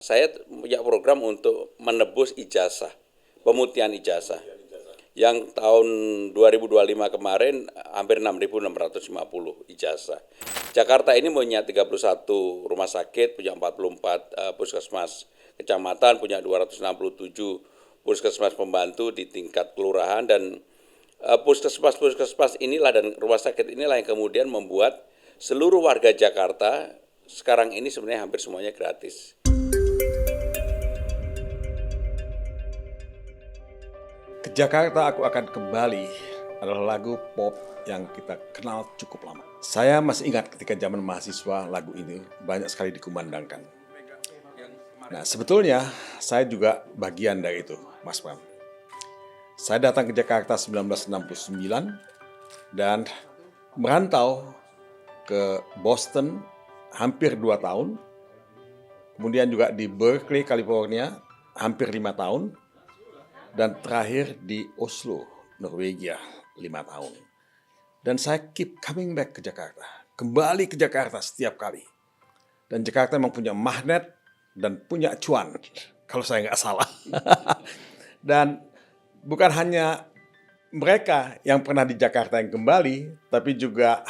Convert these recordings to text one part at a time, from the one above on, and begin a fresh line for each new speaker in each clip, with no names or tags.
Saya punya program untuk menebus ijazah, pemutihan ijazah. Yang tahun 2025 kemarin hampir 6.650 ijazah. Jakarta ini punya 31 rumah sakit, punya 44 puskesmas kecamatan, punya 267 puskesmas pembantu di tingkat kelurahan, dan puskesmas-puskesmas inilah dan rumah sakit inilah yang kemudian membuat seluruh warga Jakarta sekarang ini sebenarnya hampir semuanya gratis.
Ke Jakarta Aku Akan Kembali adalah lagu pop yang kita kenal cukup lama. Saya masih ingat ketika zaman mahasiswa lagu ini banyak sekali dikumandangkan. Nah, sebetulnya saya juga bagian dari itu, Mas Pram. Saya datang ke Jakarta 1969 dan merantau ke Boston hampir 2 tahun. Kemudian juga di Berkeley, California hampir 5 tahun. Dan terakhir di Oslo, Norwegia, 5 tahun. Dan saya keep coming back ke Jakarta. Kembali ke Jakarta setiap kali. Dan Jakarta memang punya magnet dan punya cuan, kalau saya nggak salah. Dan bukan hanya mereka yang pernah di Jakarta yang kembali, tapi juga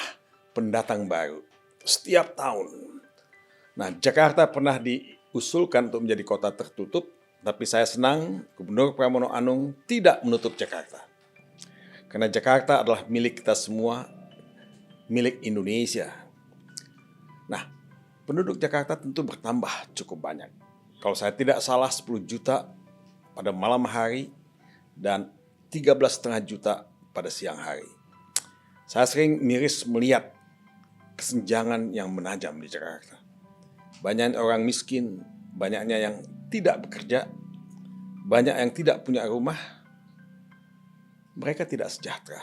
pendatang baru setiap tahun. Nah, Jakarta pernah diusulkan untuk menjadi kota tertutup, tapi saya senang Gubernur Pramono Anung tidak menutup Jakarta. Karena Jakarta adalah milik kita semua, milik Indonesia. Nah, penduduk Jakarta tentu bertambah cukup banyak. Kalau saya tidak salah 10 juta pada malam hari dan 13,5 juta pada siang hari. Saya sering miris melihat kesenjangan yang menajam di Jakarta. Banyak orang miskin, banyaknya yang tidak bekerja, banyak yang tidak punya rumah, mereka tidak sejahtera.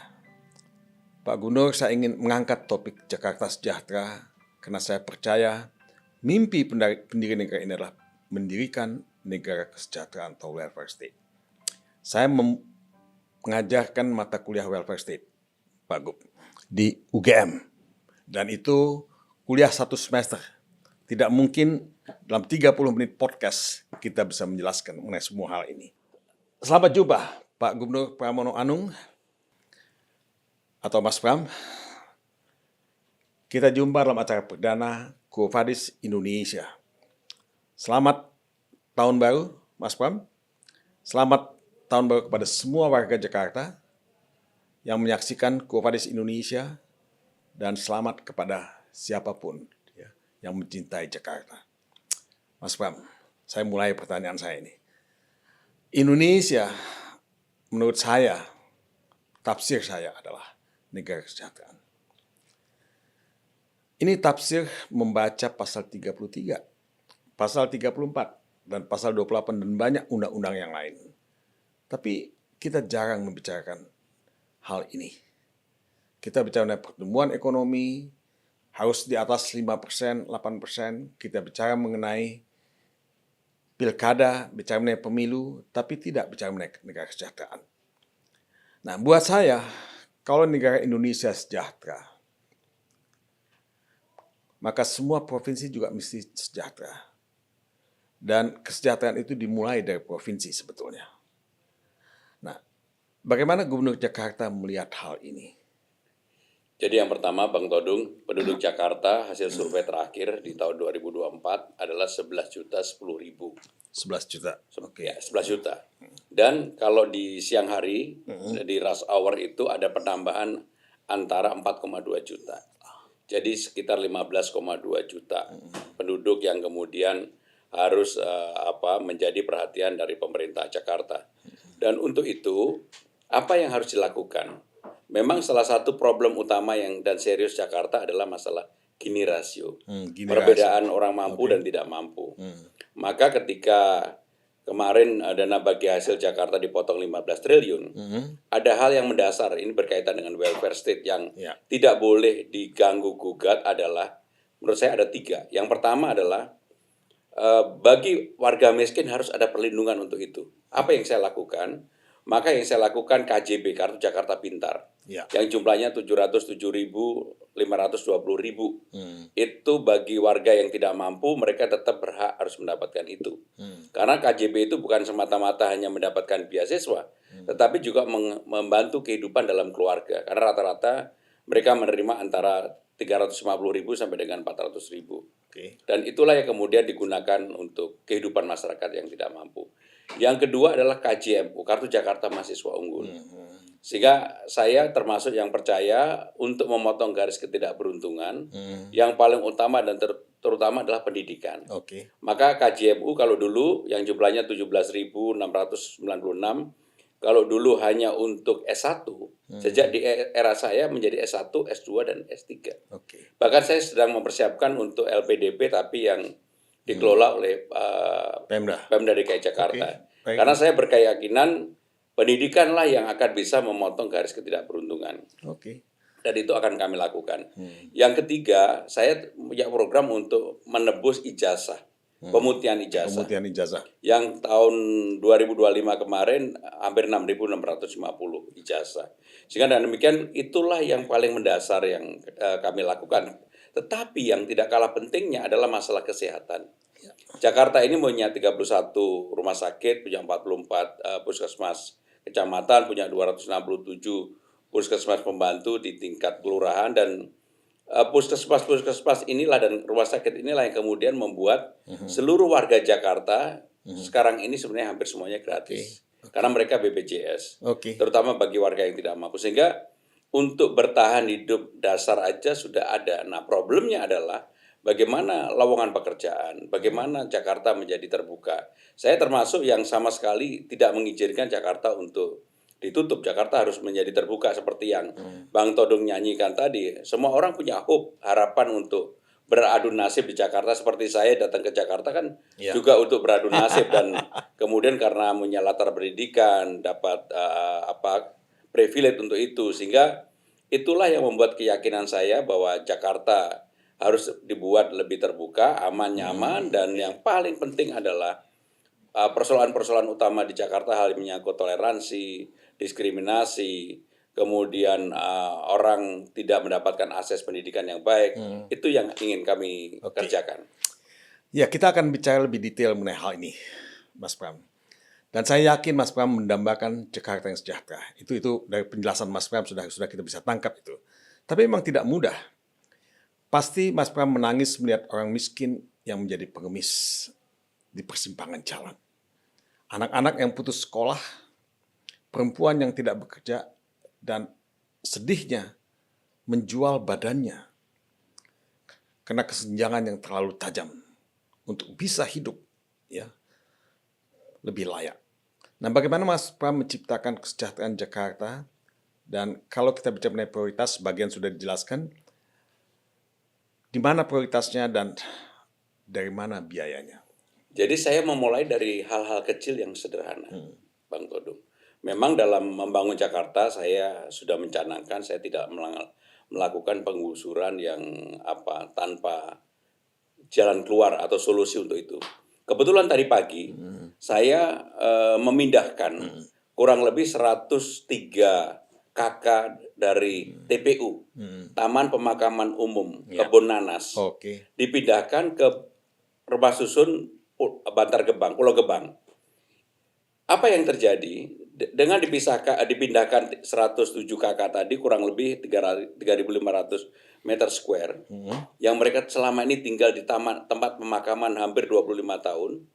Pak Gubernur, saya ingin mengangkat topik Jakarta sejahtera karena saya percaya mimpi pendiri negara ini adalah mendirikan negara kesejahteraan atau welfare state. Saya mengajarkan mata kuliah welfare state, Pak Gub, di UGM, dan itu kuliah 1 semester. Tidak mungkin dalam 30 menit podcast kita bisa menjelaskan mengenai semua hal ini. Selamat jumpa Pak Gubernur Pramono Anung atau Mas Pram. Kita jumpa dalam acara perdana Quo Vadis Indonesia. Selamat tahun baru Mas Pram. Selamat tahun baru kepada semua warga Jakarta yang menyaksikan Quo Vadis Indonesia, dan selamat kepada siapapun yang mencintai Jakarta. Mas Pram, saya mulai pertanyaan saya ini. Indonesia, menurut saya, tafsir saya adalah negara kesejahteraan. Ini tafsir membaca pasal 33, pasal 34, dan pasal 28, dan banyak undang-undang yang lain. Tapi kita jarang membicarakan hal ini. Kita bicara pertumbuhan ekonomi, harus di atas 5%, 8%. Kita bicara mengenai pilkada, bicara mengenai pemilu, tapi tidak bicara mengenai negara kesejahteraan. Nah, buat saya, kalau negara Indonesia sejahtera, maka semua provinsi juga mesti sejahtera. Dan kesejahteraan itu dimulai dari provinsi sebetulnya. Nah, bagaimana Gubernur Jakarta melihat hal ini?
Jadi yang pertama, Bang Todung, penduduk Jakarta hasil survei terakhir di tahun 2024 adalah 11 juta 10 ribu.
11 juta.
Oke. Ya, 11 juta. Dan kalau di siang hari, di rush hour itu ada penambahan antara 4,2 juta. Jadi sekitar 15,2 juta penduduk yang kemudian harus menjadi perhatian dari pemerintah Jakarta. Dan untuk itu, apa yang harus dilakukan? Memang salah satu problem utama dan serius Jakarta adalah masalah Gini rasio. Perbedaan orang mampu dan tidak mampu. Maka ketika kemarin dana bagi hasil Jakarta dipotong 15 triliun, ada hal yang mendasar, ini berkaitan dengan welfare state yang tidak boleh diganggu gugat adalah, menurut saya ada 3. Yang pertama adalah bagi warga miskin harus ada perlindungan untuk itu. Apa yang saya lakukan? Maka yang saya lakukan KJB, Kartu Jakarta Pintar, yang jumlahnya 707.900 520.000. Itu bagi warga yang tidak mampu, mereka tetap berhak harus mendapatkan itu. Karena KJB itu bukan semata-mata hanya mendapatkan beasiswa, tetapi juga membantu kehidupan dalam keluarga. Karena rata-rata mereka menerima antara 350.000 sampai dengan 400.000. Dan itulah yang kemudian digunakan untuk kehidupan masyarakat yang tidak mampu. Yang kedua adalah KJMU, Kartu Jakarta Mahasiswa Unggul. Sehingga saya termasuk yang percaya untuk memotong garis ketidakberuntungan, yang paling utama dan terutama adalah pendidikan. Maka KJMU kalau dulu yang jumlahnya 17.696, kalau dulu hanya untuk S1, sejak di era saya menjadi S1, S2, dan S3. Bahkan saya sedang mempersiapkan untuk LPDP tapi yang dikelola oleh Pemda DKI Jakarta. Karena saya berkeyakinan pendidikanlah yang akan bisa memotong garis ketidakberuntungan. Dan itu akan kami lakukan. Yang ketiga, saya punya program untuk menebus ijazah. Pemutihan ijazah. Yang tahun 2025 kemarin hampir 6.650 ijazah. Sehingga dengan demikian itulah yang paling mendasar yang kami lakukan. Tetapi yang tidak kalah pentingnya adalah masalah kesehatan. Jakarta ini punya 31 rumah sakit, punya 44 puskesmas kecamatan, punya 267 puskesmas pembantu di tingkat kelurahan, dan puskesmas inilah dan rumah sakit inilah yang kemudian membuat seluruh warga Jakarta sekarang ini sebenarnya hampir semuanya gratis. Karena mereka BPJS, terutama bagi warga yang tidak mampu. Sehingga untuk bertahan hidup dasar aja sudah ada. Nah, problemnya adalah bagaimana lowongan pekerjaan, bagaimana Jakarta menjadi terbuka. Saya termasuk yang sama sekali tidak mengizinkan Jakarta untuk ditutup. Jakarta harus menjadi terbuka seperti yang Bang Todung nyanyikan tadi. Semua orang punya hope, harapan untuk beradu nasib di Jakarta. Seperti saya datang ke Jakarta kan juga untuk beradu nasib, dan kemudian karena punya latar pendidikan dapat privilege untuk itu, sehingga itulah yang membuat keyakinan saya bahwa Jakarta harus dibuat lebih terbuka, aman, nyaman, dan yang paling penting adalah persoalan-persoalan utama di Jakarta, hal menyangkut toleransi, diskriminasi, kemudian orang tidak mendapatkan akses pendidikan yang baik, itu yang ingin kami kerjakan.
Ya, kita akan bicara lebih detail mengenai hal ini, Mas Pram. Dan saya yakin Mas Pram mendambakan Jakarta yang sejahtera. Itu dari penjelasan Mas Pram sudah kita bisa tangkap itu. Tapi memang tidak mudah. Pasti Mas Pram menangis melihat orang miskin yang menjadi pengemis di persimpangan jalan. Anak-anak yang putus sekolah, perempuan yang tidak bekerja, dan sedihnya menjual badannya karena kesenjangan yang terlalu tajam untuk bisa hidup lebih layak. Nah, bagaimana Mas Pram menciptakan kesejahteraan Jakarta? Dan kalau kita bicara mengenai prioritas, bagian sudah dijelaskan. Di mana prioritasnya dan dari mana biayanya?
Jadi saya memulai dari hal-hal kecil yang sederhana, Bang Todung. Memang dalam membangun Jakarta saya sudah mencanangkan saya tidak melakukan penggusuran yang tanpa jalan keluar atau solusi untuk itu. Kebetulan tadi pagi saya memindahkan kurang lebih 103 KK dari TPU, Taman Pemakaman Umum Kebun Nanas, dipindahkan ke rumah susun Bantar Gebang, Pulau Gebang. Apa yang terjadi dengan dipindahkan 107 KK tadi kurang lebih 3.500 meter square, yang mereka selama ini tinggal di tempat pemakaman hampir 25 tahun.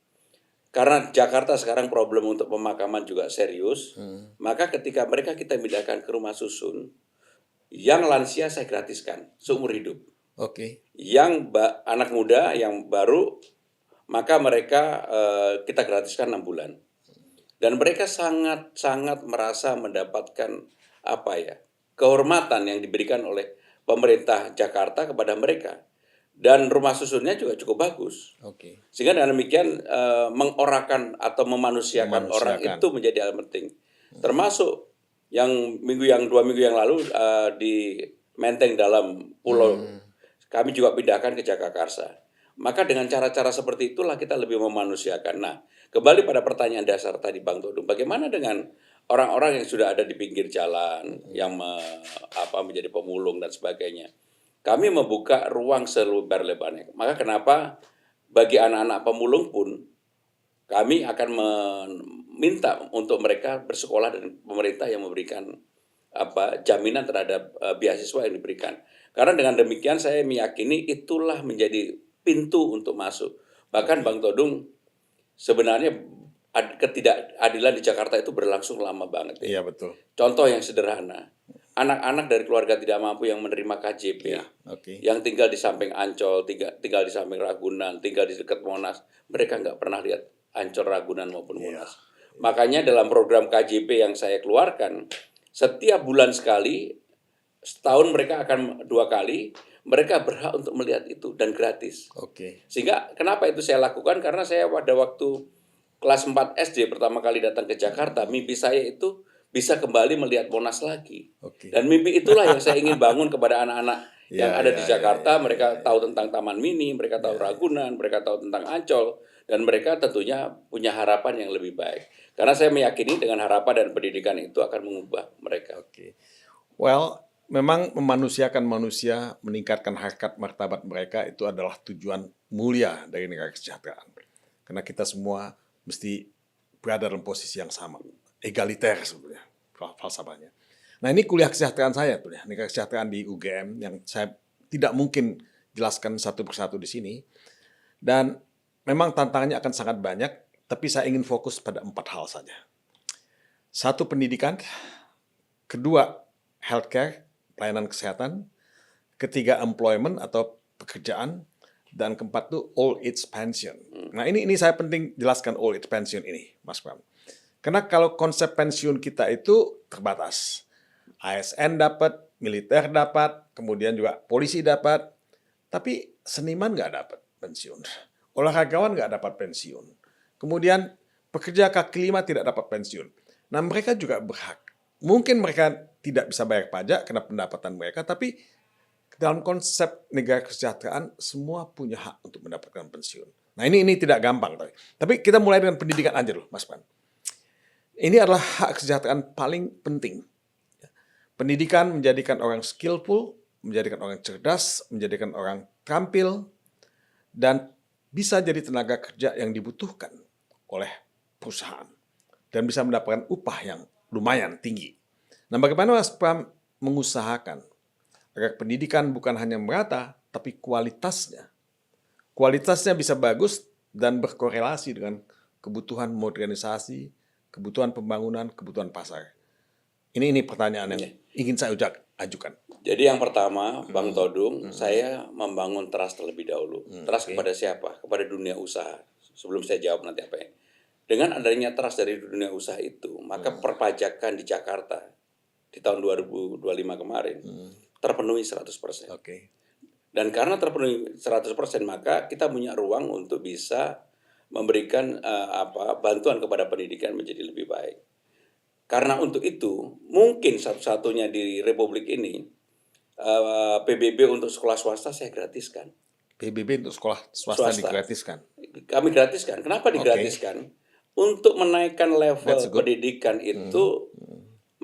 Karena Jakarta sekarang problem untuk pemakaman juga serius, maka ketika kita pindahkan ke rumah susun, yang lansia saya gratiskan seumur hidup. Yang anak muda yang baru, maka mereka kita gratiskan 6 bulan. Dan mereka sangat merasa mendapatkan kehormatan yang diberikan oleh pemerintah Jakarta kepada mereka. Dan rumah susunnya juga cukup bagus. Sehingga dengan demikian mengorakan atau memanusiakan orang itu menjadi hal penting. Termasuk yang 2 minggu yang lalu di Menteng dalam pulau, kami juga pindahkan ke Jagakarsa. Maka dengan cara-cara seperti itulah kita lebih memanusiakan. Nah, kembali pada pertanyaan dasar tadi Bang Todung, bagaimana dengan orang-orang yang sudah ada di pinggir jalan, yang menjadi pemulung dan sebagainya. kami membuka ruang selebar-lebarnya. Maka kenapa bagi anak-anak pemulung pun kami akan meminta untuk mereka bersekolah dan pemerintah yang memberikan jaminan terhadap beasiswa yang diberikan. Karena dengan demikian saya meyakini itulah menjadi pintu untuk masuk. Bahkan Bang Todung, sebenarnya ketidakadilan di Jakarta itu berlangsung lama banget ya.
Iya betul.
Contoh yang sederhana, anak-anak dari keluarga tidak mampu yang menerima KJP,
Ya, oke.
yang tinggal di samping Ancol, tinggal di samping Ragunan, tinggal di dekat Monas, mereka nggak pernah lihat Ancol, Ragunan maupun Monas. Makanya dalam program KJP yang saya keluarkan, setiap bulan sekali, setahun mereka akan 2 kali, mereka berhak untuk melihat itu dan gratis.
Oke.
Sehingga kenapa itu saya lakukan? Karena saya pada waktu kelas 4 SD pertama kali datang ke Jakarta, mimpi saya itu bisa kembali melihat Monas lagi.
Oke.
Dan mimpi itulah yang saya ingin bangun kepada anak-anak yang ada di Jakarta. Mereka tahu tentang Taman Mini, mereka tahu Ragunan, mereka tahu tentang Ancol, dan mereka tentunya punya harapan yang lebih baik. Karena saya meyakini dengan harapan dan pendidikan itu akan mengubah mereka.
Oke. Well, memang memanusiakan manusia, meningkatkan harkat martabat mereka itu adalah tujuan mulia dari negara kesejahteraan. Karena kita semua mesti berada dalam posisi yang sama, egaliter sebetulnya falsafahnya. Nah ini kuliah kesejahteraan saya tuh ya, negara kesejahteraan di UGM yang saya tidak mungkin jelaskan satu persatu di sini. Dan memang tantangannya akan sangat banyak, tapi saya ingin fokus pada 4 hal saja. 1, pendidikan. 2, healthcare, pelayanan kesehatan. 3, employment atau pekerjaan. Dan 4 tuh old age pension. Nah ini saya penting jelaskan old age pension ini, Mas Pram. Karena kalau konsep pensiun kita itu terbatas. ASN dapat, militer dapat, kemudian juga polisi dapat. Tapi seniman nggak dapat pensiun. Olahragawan nggak dapat pensiun. Kemudian pekerja kaki lima tidak dapat pensiun. Nah mereka juga berhak. Mungkin mereka tidak bisa bayar pajak karena pendapatan mereka, tapi dalam konsep negara kesejahteraan semua punya hak untuk mendapatkan pensiun. Nah ini tidak gampang. Tapi kita mulai dengan pendidikan aja dulu, Mas Pan. Ini adalah hak kesejahteraan paling penting. Pendidikan menjadikan orang skillful, menjadikan orang cerdas, menjadikan orang terampil, dan bisa jadi tenaga kerja yang dibutuhkan oleh perusahaan. Dan bisa mendapatkan upah yang lumayan tinggi. Nah bagaimana Mas Pram mengusahakan agar pendidikan bukan hanya merata, tapi kualitasnya bisa bagus dan berkorelasi dengan kebutuhan modernisasi, kebutuhan pembangunan, kebutuhan pasar. Ini pertanyaan yang ingin saya ajukan.
Jadi yang pertama, Bang Todung, saya membangun trust terlebih dahulu. Trust kepada siapa? Kepada dunia usaha. Sebelum saya jawab nanti apa ini. Dengan adanya trust dari dunia usaha itu, maka perpajakan di Jakarta di tahun 2025 kemarin terpenuhi 100%.
Oke.
Dan karena terpenuhi 100%, maka kita punya ruang untuk bisa memberikan bantuan kepada pendidikan menjadi lebih baik. Karena untuk itu, mungkin satu-satunya di Republik ini, PBB untuk sekolah swasta saya gratiskan.
PBB untuk sekolah swasta digratiskan?
Kami gratiskan. Kenapa digratiskan? Untuk menaikkan level pendidikan itu,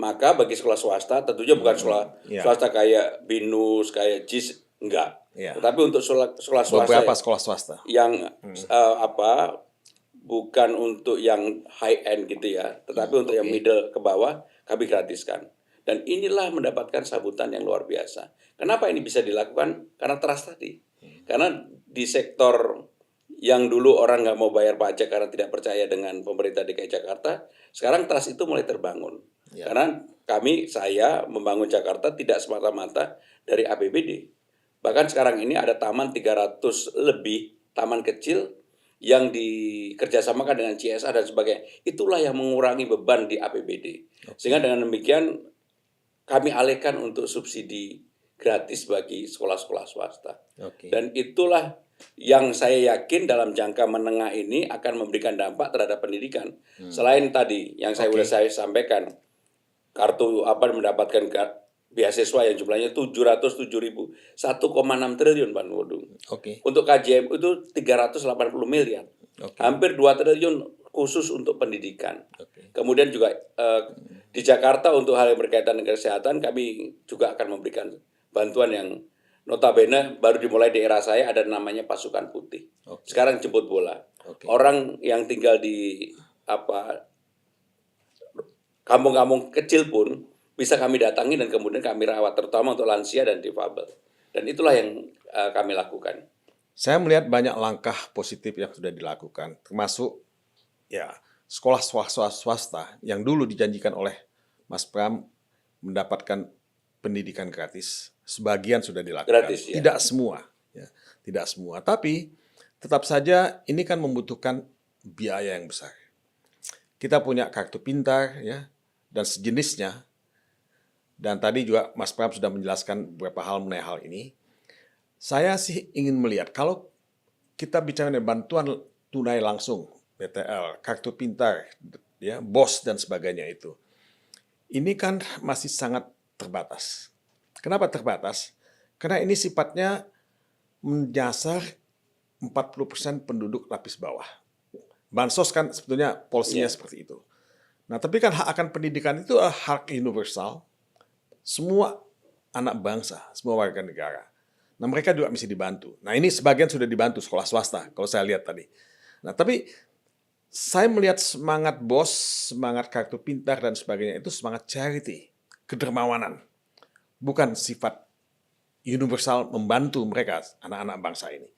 maka bagi sekolah swasta, tentunya bukan sekolah swasta kayak BINUS, kayak JIS, enggak. Tetapi untuk sekolah swasta,
beberapa sekolah swasta
yang bukan untuk yang high end gitu ya, tetapi untuk yang middle ke bawah kami gratiskan. Dan inilah mendapatkan sambutan yang luar biasa. Kenapa ini bisa dilakukan? Karena trust tadi. Karena di sektor yang dulu orang nggak mau bayar pajak karena tidak percaya dengan pemerintah DKI Jakarta, sekarang trust itu mulai terbangun. Karena saya membangun Jakarta tidak semata-mata dari APBD. Bahkan sekarang ini ada taman 300 lebih, taman kecil yang dikerjasamakan dengan CSR dan sebagainya. Itulah yang mengurangi beban di APBD. Sehingga dengan demikian kami alihkan untuk subsidi gratis bagi sekolah-sekolah swasta. Dan itulah yang saya yakin dalam jangka menengah ini akan memberikan dampak terhadap pendidikan. Selain tadi yang saya sudah sampaikan, kartu mendapatkan beasiswa yang jumlahnya 707.000, 1,6 triliun Pak Nudung. Untuk KJM itu 380 miliar. Hampir 2 triliun khusus untuk pendidikan. Kemudian juga di Jakarta untuk hal yang berkaitan dengan kesehatan kami juga akan memberikan bantuan yang Notabene baru dimulai di era saya ada namanya pasukan putih.
Oke.
Sekarang jemput bola.
Oke.
Orang yang tinggal di kampung-kampung kecil pun bisa kami datangi dan kemudian kami rawat, terutama untuk lansia dan difabel. Dan itulah yang kami lakukan.
Saya melihat banyak langkah positif yang sudah dilakukan, termasuk ya sekolah swasta yang dulu dijanjikan oleh Mas Pram mendapatkan pendidikan gratis. Sebagian sudah dilakukan,
Gratis, ya.
Tidak semua, ya. Tidak semua. Tapi tetap saja ini kan membutuhkan biaya yang besar. Kita punya kartu pintar, ya, dan sejenisnya. Dan tadi juga Mas Pram sudah menjelaskan beberapa hal mengenai hal ini. Saya sih ingin melihat kalau kita bicara mengenai bantuan tunai langsung, BTL, kartu pintar, ya, BOS dan sebagainya itu. Ini kan masih sangat terbatas. Kenapa terbatas? Karena ini sifatnya menyasar 40% penduduk lapis bawah. Bansos kan sebetulnya polisinya seperti itu. Nah, tapi kan hak akan pendidikan itu adalah hak universal. Semua anak bangsa, semua warga negara. Nah, mereka juga mesti dibantu. Nah, ini sebagian sudah dibantu sekolah swasta, kalau saya lihat tadi. Nah, tapi saya melihat semangat BOS, semangat kartu pintar dan sebagainya itu semangat charity, kedermawanan. Bukan sifat universal membantu mereka, anak-anak bangsa ini.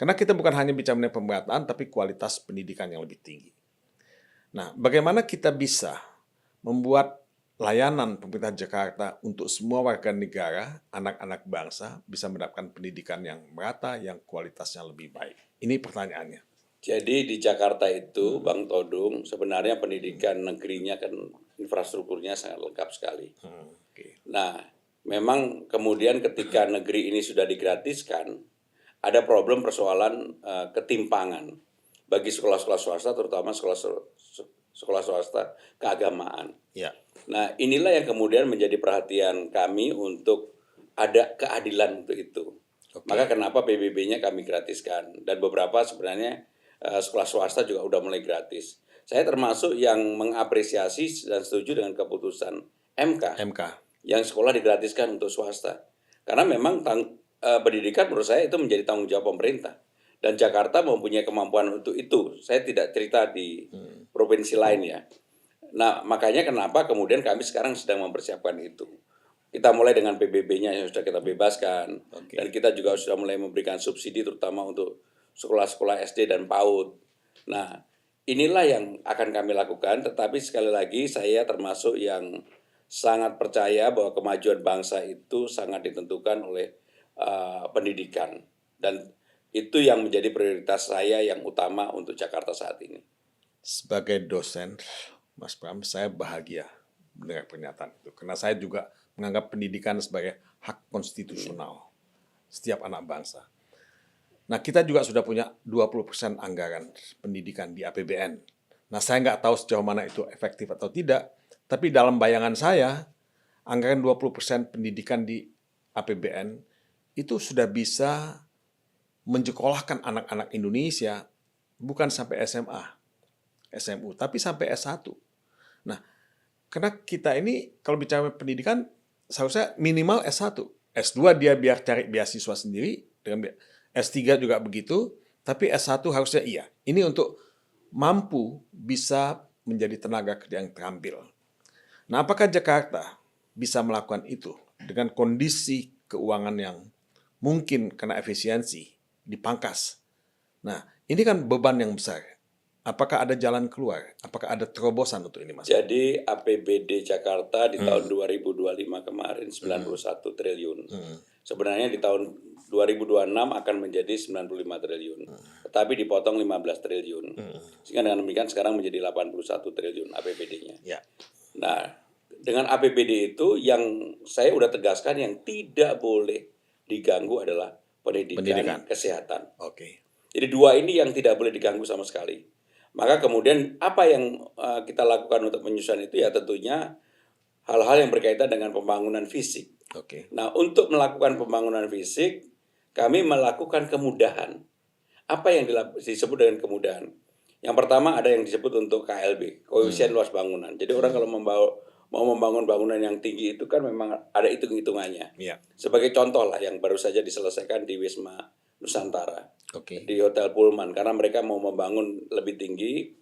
Karena kita bukan hanya bicara mengenai pemerataan, tapi kualitas pendidikan yang lebih tinggi. Nah, bagaimana kita bisa membuat layanan pemerintah Jakarta untuk semua warga negara, anak-anak bangsa, bisa mendapatkan pendidikan yang merata, yang kualitasnya lebih baik? Ini pertanyaannya.
Jadi di Jakarta itu, Bang Todung, sebenarnya pendidikan negerinya kan infrastrukturnya sangat lengkap sekali.
Okay.
Nah, memang kemudian ketika negeri ini sudah digratiskan, ada problem persoalan ketimpangan bagi sekolah-sekolah swasta, terutama sekolah swasta keagamaan.
Ya.
Nah, inilah yang kemudian menjadi perhatian kami untuk ada keadilan untuk itu.
Okay.
Maka kenapa PBB-nya kami gratiskan, dan beberapa sebenarnya sekolah swasta juga udah mulai gratis. Saya termasuk yang mengapresiasi dan setuju dengan keputusan MK. Yang sekolah digratiskan untuk swasta. Karena memang pendidikan menurut saya itu menjadi tanggung jawab pemerintah. Dan Jakarta mempunyai kemampuan untuk itu. Saya tidak cerita di provinsi lain, ya. Nah, makanya kenapa kemudian kami sekarang sedang mempersiapkan itu. Kita mulai dengan PBB-nya yang sudah kita bebaskan. Okay. Dan kita juga sudah mulai memberikan subsidi terutama untuk sekolah-sekolah SD dan PAUD. Nah, inilah yang akan kami lakukan. Tetapi sekali lagi saya termasuk yang sangat percaya bahwa kemajuan bangsa itu sangat ditentukan oleh pendidikan. Dan itu yang menjadi prioritas saya yang utama untuk Jakarta saat ini.
Sebagai dosen, Mas Pram, saya bahagia mendengar pernyataan itu. Karena saya juga menganggap pendidikan sebagai hak konstitusional setiap anak bangsa. Nah, kita juga sudah punya 20% anggaran pendidikan di APBN. Nah, saya nggak tahu sejauh mana itu efektif atau tidak, tapi dalam bayangan saya, anggaran 20% pendidikan di APBN itu sudah bisa menyekolahkan anak-anak Indonesia bukan sampai SMA, SMU, tapi sampai S1. Nah, karena kita ini kalau bicara pendidikan, seharusnya minimal S1. S2 dia biar cari beasiswa sendiri, dengan S3 juga begitu, tapi S1 harusnya iya. Ini untuk mampu bisa menjadi tenaga kerja yang terampil. Nah, apakah Jakarta bisa melakukan itu dengan kondisi keuangan yang mungkin karena efisiensi dipangkas? Nah, ini kan beban yang besar. Apakah ada jalan keluar? Apakah ada terobosan untuk ini, Mas?
Jadi APBD Jakarta di tahun 2025 kemarin 91 triliun. Sebenarnya di tahun 2026 akan menjadi 95 triliun. Tetapi dipotong 15 triliun. Sehingga dengan demikian sekarang menjadi 81 triliun APBD-nya.
Ya.
Nah, dengan APBD itu yang saya udah tegaskan yang tidak boleh diganggu adalah pendidikan. Kesehatan.
Oke.
Jadi dua ini yang tidak boleh diganggu sama sekali. Maka kemudian apa yang kita lakukan untuk menyusun itu ya tentunya hal-hal yang berkaitan dengan pembangunan fisik.
Oke.
Nah, untuk melakukan pembangunan fisik, kami melakukan kemudahan. Apa yang disebut dengan kemudahan? Yang pertama ada yang disebut untuk KLB, koefisien luas bangunan. Jadi orang kalau mau membangun bangunan yang tinggi itu kan memang ada hitung-hitungannya.
Iya.
Sebagai contoh lah yang baru saja diselesaikan di Wisma Nusantara,
Oke.
di Hotel Pullman, karena mereka mau membangun lebih tinggi,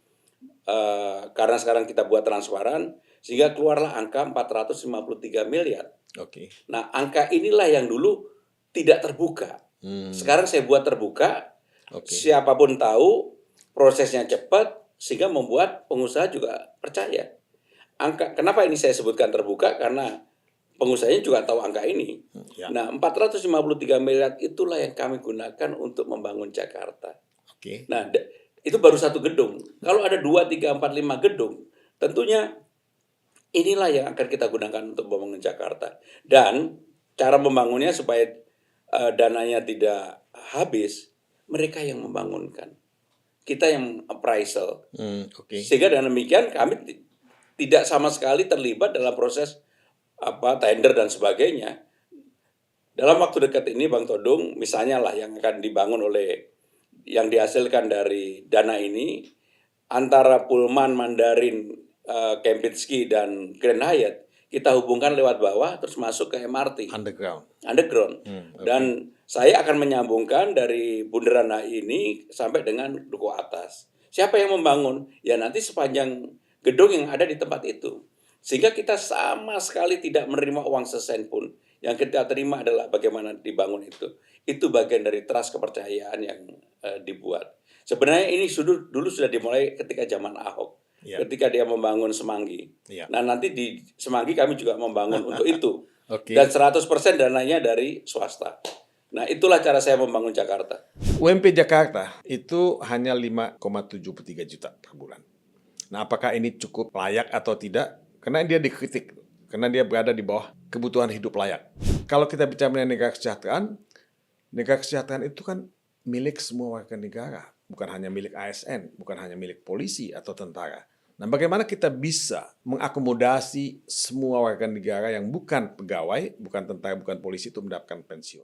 karena sekarang kita buat transparan, sehingga keluarlah angka 453 miliar.
Oke.
Nah, angka inilah yang dulu tidak terbuka. Sekarang saya buat terbuka,
Oke.
siapapun tahu, prosesnya cepat, sehingga membuat pengusaha juga percaya. Kenapa ini saya sebutkan terbuka? Karena pengusahanya juga tahu angka ini.
Ya.
Nah, 453 miliar itulah yang kami gunakan untuk membangun Jakarta.
Oke.
Nah, itu baru satu gedung. Kalau ada 2, 3, 4, 5 gedung, tentunya inilah yang akan kita gunakan untuk membangun Jakarta. Dan cara membangunnya supaya dananya tidak habis, mereka yang membangunkan. Kita yang appraisal.
Oke.
Sehingga dengan demikian kami tidak sama sekali terlibat dalam proses tender dan sebagainya. Dalam waktu dekat ini Bang Todung, misalnya lah yang akan dibangun oleh yang dihasilkan dari dana ini antara Pullman, Mandarin, Kempinski dan Grand Hyatt kita hubungkan lewat bawah terus masuk ke MRT
Underground. Okay.
Dan saya akan menyambungkan dari Bundaran HI ini sampai dengan Duku Atas. Siapa yang membangun? Ya nanti sepanjang gedung yang ada di tempat itu. Sehingga kita sama sekali tidak menerima uang sesen pun. Yang kita terima adalah bagaimana dibangun itu. Itu bagian dari trust kepercayaan yang dibuat. Sebenarnya ini dulu sudah dimulai ketika zaman Ahok. Ya. Ketika dia membangun Semanggi. Ya. Nah nanti di Semanggi kami juga membangun untuk itu. Okay. Dan 100% dananya dari swasta. Nah itulah cara saya membangun Jakarta.
UMP Jakarta itu hanya 5,73 juta per bulan. Nah apakah ini cukup layak atau tidak? Karena dia dikritik. Karena dia berada di bawah kebutuhan hidup layak. Kalau kita bicara mengenai negara kesejahteraan itu kan milik semua warga negara. Bukan hanya milik ASN, bukan hanya milik polisi atau tentara. Nah, bagaimana kita bisa mengakomodasi semua warga negara yang bukan pegawai, bukan tentara, bukan polisi itu mendapatkan pensiun?